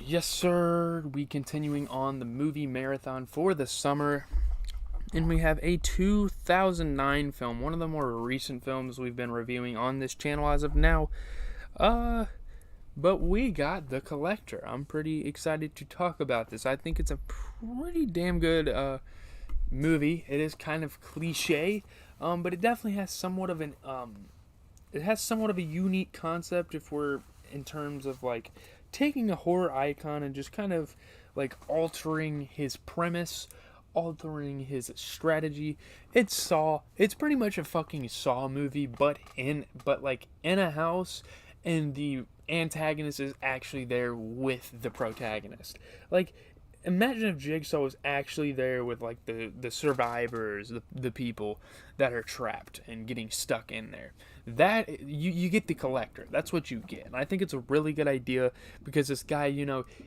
Yes, sir. We continuing on the movie marathon for the summer, and we have a 2009 film, one of the more recent films we've been reviewing on this channel as of now. Uh, but we got The Collector. I'm pretty excited to talk about this. I think it's a pretty damn good movie. It is kind of cliche, but it definitely has somewhat of a unique concept if we're in terms of like taking a horror icon and just kind of like altering his premise, altering his strategy. It's Saw. It's pretty much a fucking Saw movie, but like in a house, and the antagonist is actually there with the protagonist. Like, imagine if Jigsaw was actually there with like the survivors, the people that are trapped and getting stuck in there. That you get the collector. That's what you get. And I think it's a really good idea because this guy,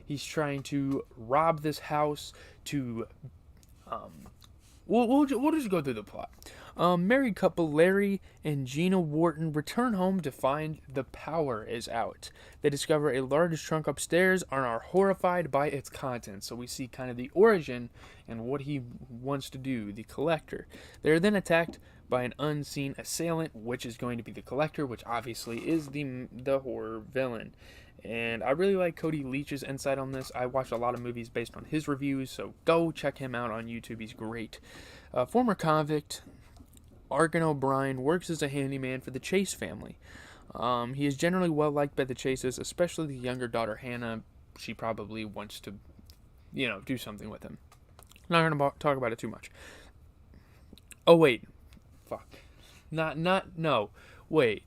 he's trying to rob this house to we'll just go through the plot. Married couple Larry and Gina Wharton return home to find the power is out. They discover a large trunk upstairs and are horrified by its contents. So we see kind of the origin and what he wants to do, the collector. They are then attacked by an unseen assailant, which is going to be the collector, which obviously is the horror villain. And I really like Cody Leach's insight on this. I watched a lot of movies based on his reviews, so go check him out on YouTube. He's great. Former convict Arkin O'Brien works as a handyman for the Chase family. He is generally well liked by the Chases, especially the younger daughter Hannah. She probably wants to, do something with him. Not gonna talk about it too much. Oh wait, fuck. No. Wait.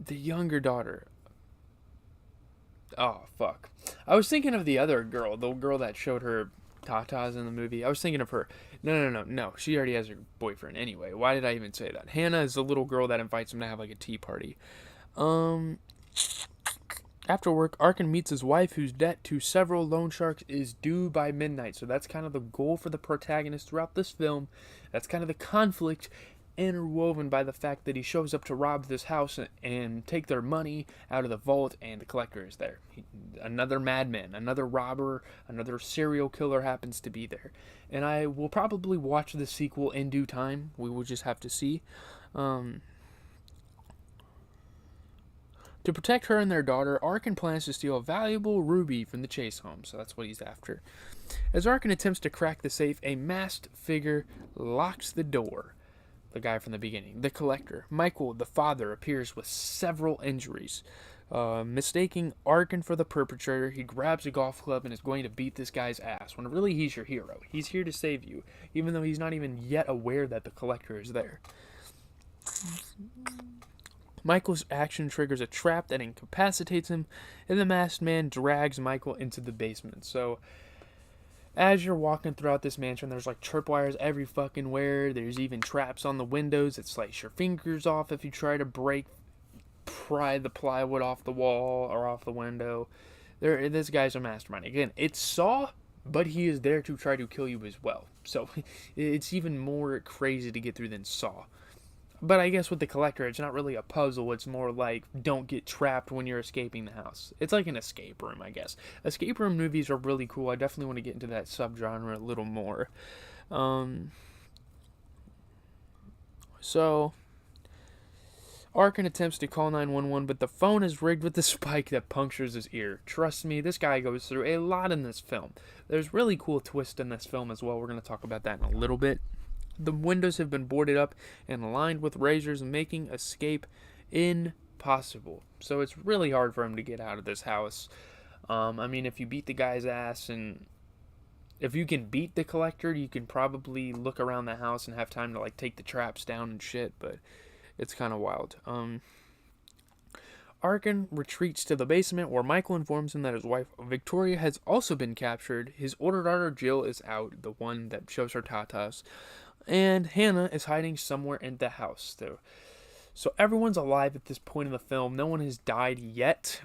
The younger daughter. Oh, fuck. I was thinking of the other girl, the girl that showed her tatas in the movie. I was thinking of her. No. She already has her boyfriend anyway. Why did I even say that? Hannah is the little girl that invites him to have like a tea party. After work, Arkin meets his wife, whose debt to several loan sharks is due by midnight. So that's kind of the goal for the protagonist throughout this film. That's kind of the conflict interwoven by the fact that he shows up to rob this house and take their money out of the vault, and the collector is there. Another madman, another robber, another serial killer happens to be there. And I will probably watch the sequel in due time. We will just have to see. To protect her and their daughter, Arkin plans to steal a valuable ruby from the Chase home, so that's what he's after. As Arkin attempts to crack the safe, a masked figure locks the door. The guy from the beginning, the collector. Michael, the father, appears with several injuries. Mistaking Arkin for the perpetrator, he grabs a golf club and is going to beat this guy's ass, when really he's your hero. He's here to save you, even though he's not even yet aware that the collector is there. Michael's action triggers a trap that incapacitates him, and the masked man drags Michael into the basement. So, as you're walking throughout this mansion, there's like tripwires every fucking where. There's even traps on the windows that slice your fingers off if you try to pry the plywood off the wall or off the window. This guy's a mastermind. Again, it's Saw, but he is there to try to kill you as well. So it's even more crazy to get through than Saw. But I guess with the collector, it's not really a puzzle. It's more like, don't get trapped when you're escaping the house. It's like an escape room, I guess. Escape room movies are really cool. I definitely want to get into that subgenre a little more. So, Arkin attempts to call 911, but the phone is rigged with a spike that punctures his ear. Trust me, this guy goes through a lot in this film. There's really cool twists in this film as well. We're going to talk about that in a little bit. The windows have been boarded up and lined with razors, making escape impossible. So it's really hard for him to get out of this house. If you beat the guy's ass, and if you can beat the collector, you can probably look around the house and have time to like take the traps down and shit, but it's kind of wild. Arkin retreats to the basement, where Michael informs him that his wife Victoria has also been captured. His older daughter Jill is out, the one that shows her tatas. And Hannah is hiding somewhere in the house, though. So everyone's alive at this point in the film. No one has died yet.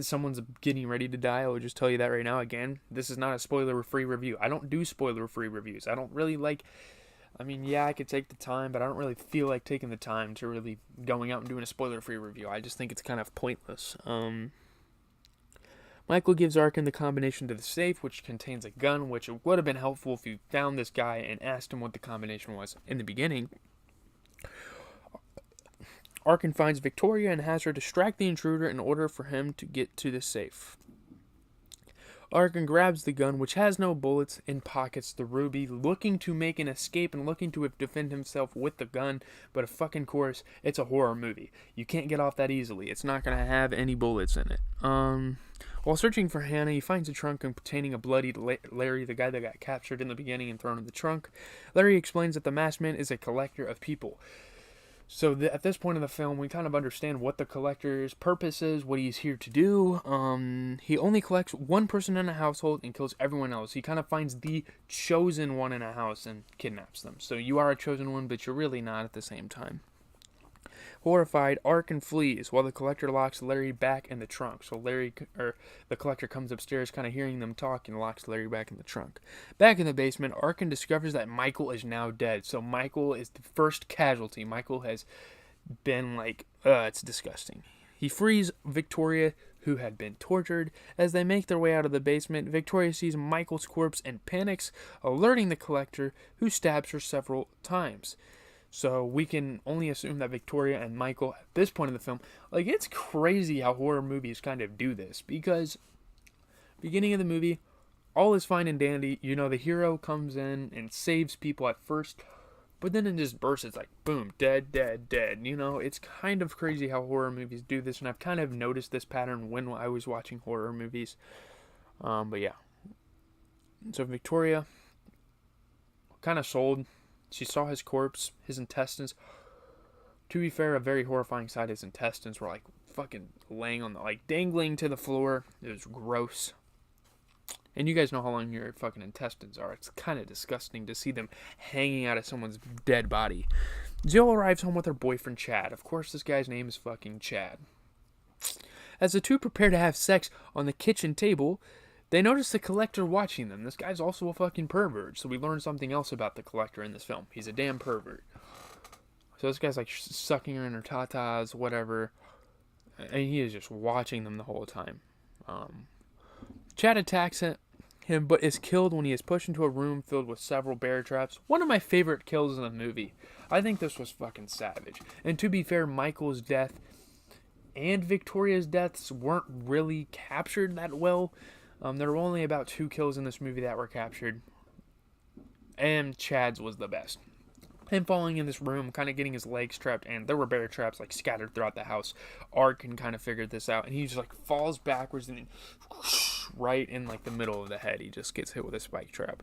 Someone's getting ready to die. I will just tell you that right now. Again, this is not a spoiler-free review. I don't do spoiler-free reviews. I don't really like... I could take the time, but I don't really feel like taking the time to really going out and doing a spoiler-free review. I just think it's kind of pointless. Michael gives Arkin the combination to the safe, which contains a gun, which would have been helpful if you found this guy and asked him what the combination was in the beginning. Arkin finds Victoria and has her distract the intruder in order for him to get to the safe. Arkin grabs the gun, which has no bullets, and pockets the ruby, looking to make an escape and looking to defend himself with the gun. But of course, it's a horror movie. You can't get off that easily. It's not going to have any bullets in it. While searching for Hannah, he finds a trunk containing a bloodied Larry, the guy that got captured in the beginning and thrown in the trunk. Larry explains that the masked man is a collector of people. So at this point in the film, we kind of understand what the collector's purpose is, what he's here to do. He only collects one person in a household and kills everyone else. He kind of finds the chosen one in a house and kidnaps them. So you are a chosen one, but you're really not at the same time. Horrified, Arkin flees while the collector locks Larry back in the trunk. So the collector comes upstairs, kind of hearing them talk, and locks Larry back in the trunk. Back in the basement, Arkin discovers that Michael is now dead. So Michael is the first casualty. Michael has been it's disgusting. He frees Victoria, who had been tortured. As they make their way out of the basement, Victoria sees Michael's corpse and panics, alerting the collector, who stabs her several times. So we can only assume that Victoria and Michael, at this point in the film, it's crazy how horror movies kind of do this. Because, beginning of the movie, all is fine and dandy. The hero comes in and saves people at first. But then it just bursts. It's like, boom, dead, dead, dead. It's kind of crazy how horror movies do this. And I've kind of noticed this pattern when I was watching horror movies. But yeah. So Victoria, kind of sold. She saw his corpse, his intestines. To be fair, a very horrifying sight. His intestines were fucking laying on dangling to the floor. It was gross. And you guys know how long your fucking intestines are. It's kind of disgusting to see them hanging out of someone's dead body. Jill arrives home with her boyfriend Chad. Of course, this guy's name is fucking Chad. As the two prepare to have sex on the kitchen table, they notice the collector watching them. This guy's also a fucking pervert. So we learn something else about the collector in this film. He's a damn pervert. So this guy's sucking her in her tatas, whatever. And he is just watching them the whole time. Chad attacks him, but is killed when he is pushed into a room filled with several bear traps. One of my favorite kills in the movie. I think this was fucking savage. And to be fair, Michael's death and Victoria's deaths weren't really captured that well. There were only about 2 kills in this movie that were captured. And Chad's was the best. Him falling in this room, kind of getting his legs trapped, and there were bear traps scattered throughout the house. Arkin kind of figured this out, and he just falls backwards and then whoosh, right in the middle of the head. He just gets hit with a spike trap.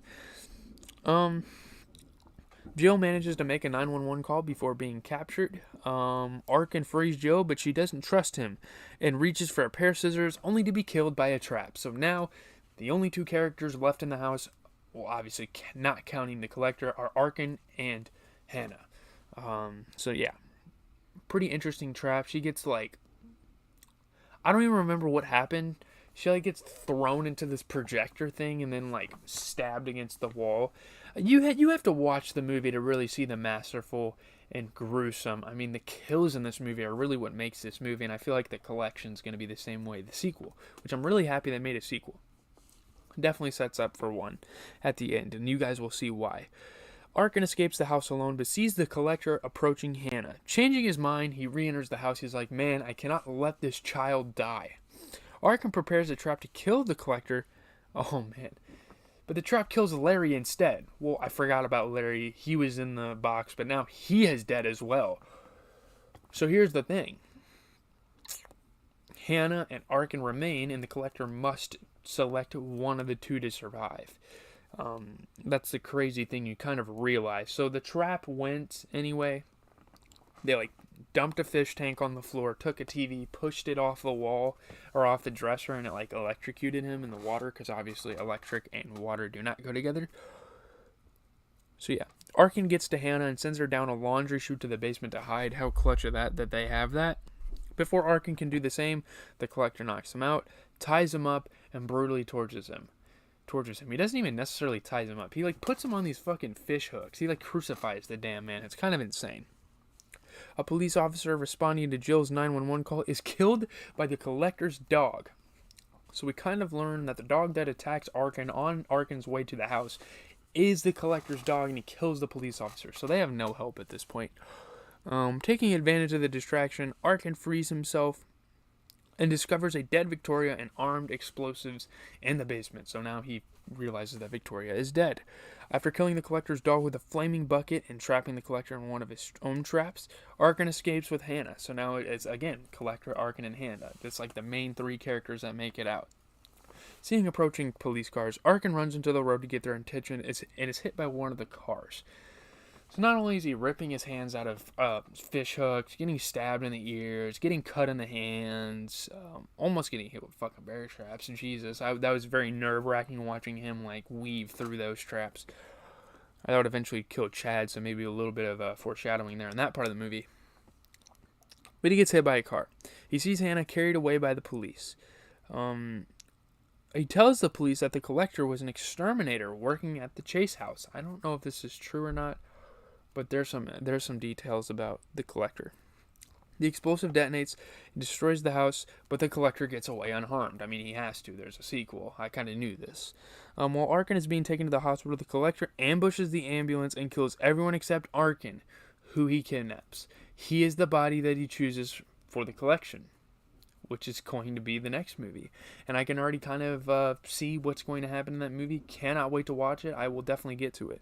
Jill manages to make a 911 call before being captured. Arkin frees Jill, but she doesn't trust him and reaches for a pair of scissors only to be killed by a trap. So now the only 2 characters left in the house, well, obviously not counting the collector, are Arkin and Hannah. So yeah, pretty interesting trap. She gets I don't even remember what happened. She gets thrown into this projector thing and then stabbed against the wall. You have to watch the movie to really see the masterful and gruesome. I mean, the kills in this movie are really what makes this movie, and I feel like the collection's going to be the same way. The sequel, which I'm really happy they made a sequel, definitely sets up for one at the end, and you guys will see why. Arkin escapes the house alone, but sees the collector approaching Hannah. Changing his mind, he re-enters the house. He's like, man, I cannot let this child die. Arkin prepares a trap to kill the collector. Oh, man. But the trap kills Larry instead. Well, I forgot about Larry. He was in the box, but now he is dead as well. So here's the thing. Hannah and Arkin remain, and the collector must select one of the 2 to survive. That's the crazy thing you kind of realize. So the trap went anyway. They dumped a fish tank on the floor, took a TV, pushed it off the wall or off the dresser, and it electrocuted him in the water, because obviously electric and water do not go together. So yeah, Arkin gets to Hannah and sends her down a laundry chute to the basement to hide. How clutch of that they have that. Before Arkin can do the same, the collector knocks him out, ties him up, and brutally tortures him. He doesn't even necessarily ties him up. He puts him on these fucking fish hooks. He crucifies the damn man. It's kind of insane. A police officer responding to Jill's 911 call is killed by the collector's dog. So we kind of learn that the dog that attacks Arkin on Arkin's way to the house is the Collector's dog, and he kills the police officer. So they have no help at this point. Taking advantage of the distraction, Arkin frees himself and discovers a dead Victoria and armed explosives in the basement. So now he realizes that Victoria is dead. After killing the Collector's dog with a flaming bucket and trapping the Collector in one of his own traps, Arkin escapes with Hannah. So now it's, again, Collector, Arkin, and Hannah. It's like the main three characters that make it out. Seeing approaching police cars, Arkin runs into the road to get their attention and is hit by one of the cars. So not only is he ripping his hands out of fish hooks, getting stabbed in the ears, getting cut in the hands, almost getting hit with fucking bear traps. And Jesus, that was very nerve-wracking watching him like weave through those traps. I thought eventually he'd kill Chad, so maybe a little bit of foreshadowing there in that part of the movie. But he gets hit by a car. He sees Hannah carried away by the police. He tells the police that the Collector was an exterminator working at the Chase house. I don't know if this is true or not, but there's some details about the Collector. The explosive detonates, it destroys the house, but the Collector gets away unharmed. I mean, he has to. There's a sequel. I kind of knew this. While Arkin is being taken to the hospital, the Collector ambushes the ambulance and kills everyone except Arkin, who he kidnaps. He is the body that he chooses for the collection, which is going to be the next movie. And I can already kind of see what's going to happen in that movie. Cannot wait to watch it. I will definitely get to it.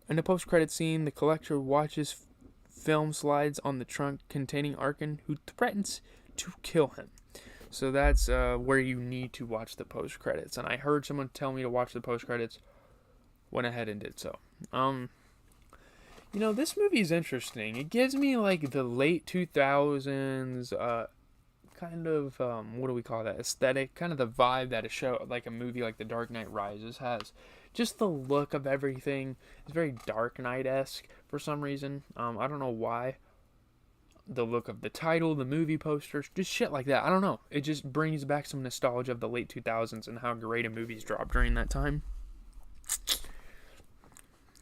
In the post-credit scene, the Collector watches film slides on the trunk containing Arkin, who threatens to kill him. So that's where you need to watch the post-credits. And I heard someone tell me to watch the post-credits. Went ahead and did so. This movie is interesting. It gives me like the late 2000s kind of what do we call that, aesthetic, kind of the vibe that a show like a movie like The Dark Knight Rises has. Just the look of everything is very Dark Knight-esque for some reason. I don't know why. The look of the title, the movie posters, just shit like that. I don't know. It just brings back some nostalgia of the late 2000s and how great a movies dropped during that time.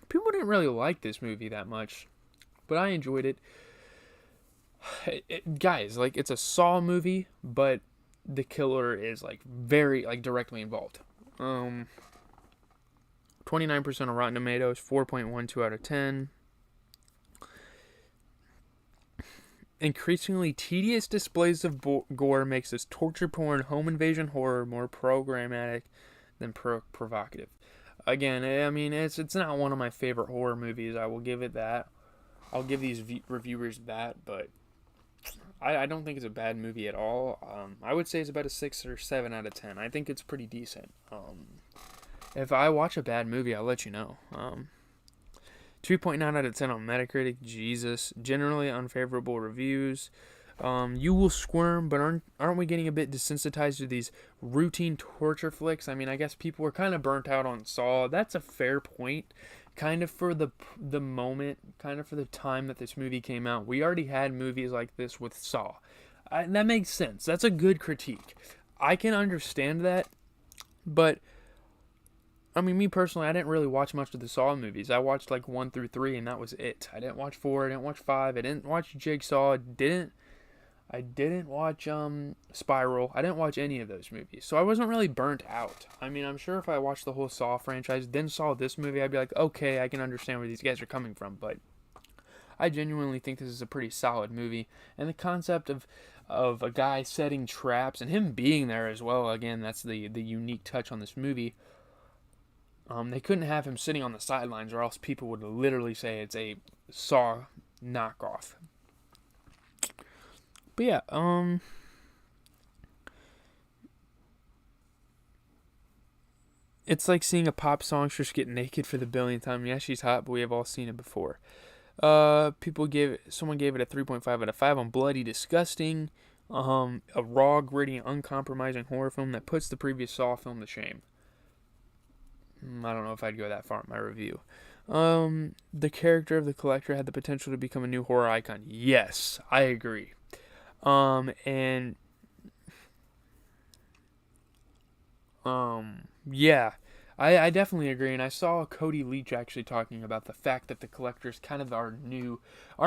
People didn't really like this movie that much, but I enjoyed it. Guys, like, it's a Saw movie, but the killer is like very like directly involved. 29% on Rotten Tomatoes, 4.12 out of 10. Increasingly tedious displays of gore makes this torture porn home invasion horror more programmatic than provocative. Again, I mean, it's not one of my favorite horror movies. I will give it that. I'll give these reviewers that, but I don't think it's a bad movie at all. I would say it's about a 6 or 7 out of 10. I think it's pretty decent. If I watch a bad movie, I'll let you know. 2.9 out of 10 on Metacritic. Jesus. Generally unfavorable reviews. You will squirm, but aren't we getting a bit desensitized to these routine torture flicks? I mean, I guess people were kind of burnt out on Saw. That's a fair point. Kind of for the moment, kind of for the time that this movie came out. We already had movies like this with Saw. That makes sense. That's a good critique. I can understand that, but I mean, me personally, I didn't really watch much of the Saw movies. I watched like 1 through 3, and that was it. I didn't watch 4, I didn't watch 5, I didn't watch Jigsaw, I didn't watch Spiral. I didn't watch any of those movies. So I wasn't really burnt out. I mean, I'm sure if I watched the whole Saw franchise, then saw this movie, I'd be like, okay, I can understand where these guys are coming from. But I genuinely think this is a pretty solid movie. And the concept of a guy setting traps and him being there as well, again, that's the unique touch on this movie. They couldn't have him sitting on the sidelines, or else people would literally say it's a Saw knockoff. But yeah, it's like seeing a pop songstress get naked for the billionth time. Yeah, she's hot, but we have all seen it before. Someone gave it a 3.5 out of 5 on Bloody Disgusting. A raw, gritty, uncompromising horror film that puts the previous Saw film to shame. I don't know if I'd go that far in my review. The character of the Collector had the potential to become a new horror icon. Yes, I agree. Yeah, I definitely agree, and I saw Cody Leach actually talking about the fact that the Collector is kind of our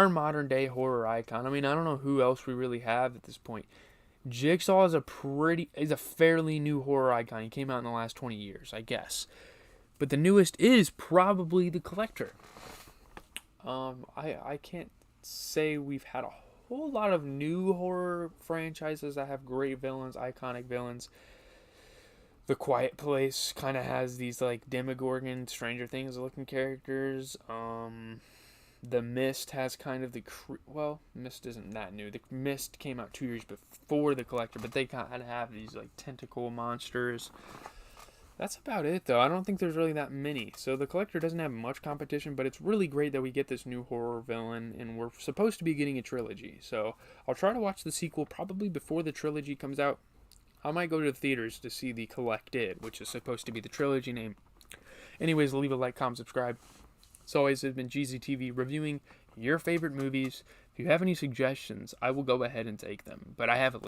modern day horror icon. I mean, I don't know who else we really have at this point. Jigsaw is a fairly new horror icon. He came out in the last 20 years, I guess. But the newest is probably The Collector. I can't say we've had a whole lot of new horror franchises that have great villains, iconic villains. The Quiet Place kind of has these like Demogorgon, Stranger Things looking characters. The Mist has kind of Mist isn't that new. The Mist came out 2 years before The Collector, but they kind of have these like tentacle monsters. That's about it, though. I don't think there's really that many. So The Collector doesn't have much competition, but it's really great that we get this new horror villain, and we're supposed to be getting a trilogy. So I'll try to watch the sequel probably before the trilogy comes out. I might go to the theaters to see The Collected, which is supposed to be the trilogy name. Anyways, leave a like, comment, subscribe. As always, it's been GZTV reviewing your favorite movies. If you have any suggestions, I will go ahead and take them. But I have a